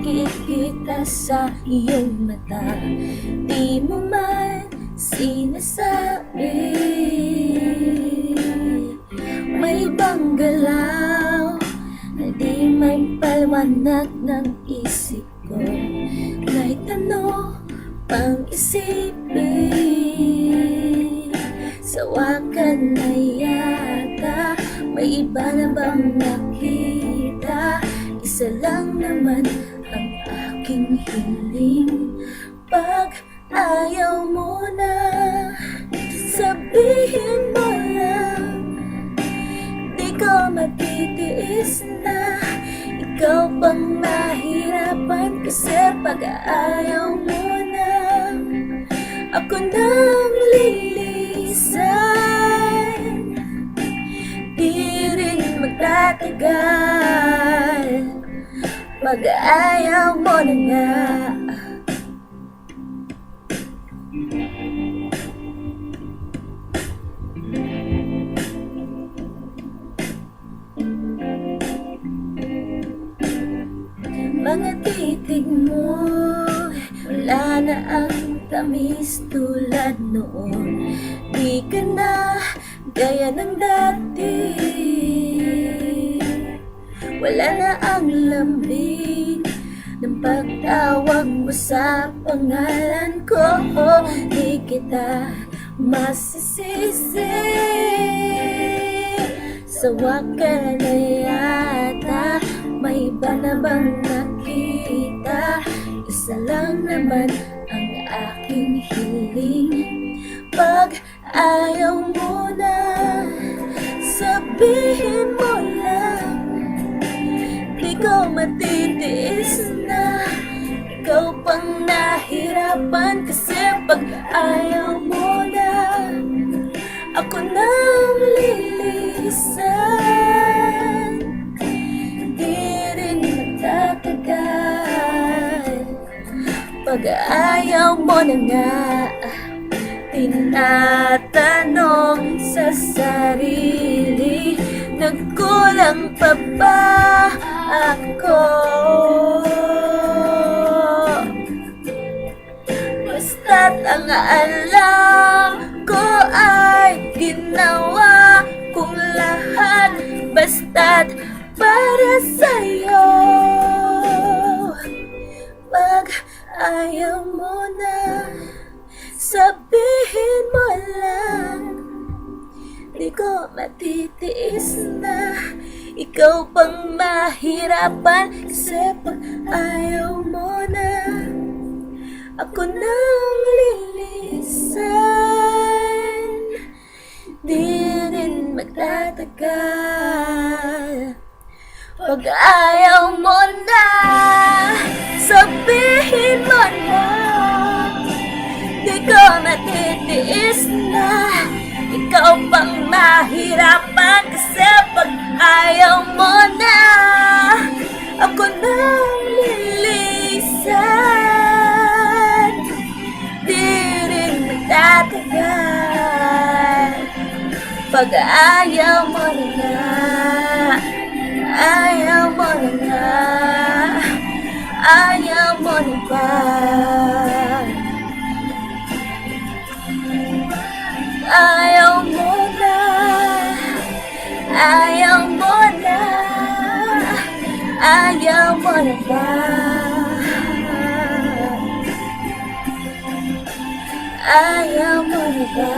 nakikita sa iyong mata, di mo man sinasabi. May ibang galaw na di may paliwanag ng isip ko, kahit ano pang isipin. Sawa ka na yata, may iba na bang nakita? Isa lang naman ang aking hiling. Pag ayaw mo na, sabihin mo lang, di ko matitiis na ikaw pang mahirapan. Kasi pag ayaw mo na, ako nang lilisan. Di rin magtatagal pag ayaw mo na nga. Mga titig mo, wala na ang tamis tulad noon. Di ka na gaya ng dati, wala na ang lambing ng pagtawag mo sa pangalan ko. Di kita masisisi, sawa ka na yata, may iba na bang nakita? Isa lang naman ang aking hiling. Pag ayaw mo na, sabihin mo lang, di ko matitiis na ikaw pang nahirapan. Kasi pag ayaw mo na, ako nang lilisan. Di rin magtatagal pag ayaw mo na nga. Tinatanong sa sarili, nagkulang pa ba ako? Basta't ang alam ko ay ginawa kong lahat, basta't para sa'yo. Pag ayaw mo na, sabihin mo lang, di ko matitiis na ikaw pang mahirapan. Kasi pag ayaw mo na, ako nang lilisan. Di rin magtatagal pag ayaw mo na, sabihin mo na, di ko matitiis na ikaw pang mahirapan. Kasi pag ayaw mo na, ako nang lilisan. Di rin magtatagal pag ayaw mo na nga. Ayaw mo na nga, ayaw mo na ba? Ayaw mo na, ayaw mo na, ayaw mo na ba? Ayaw mo na ba?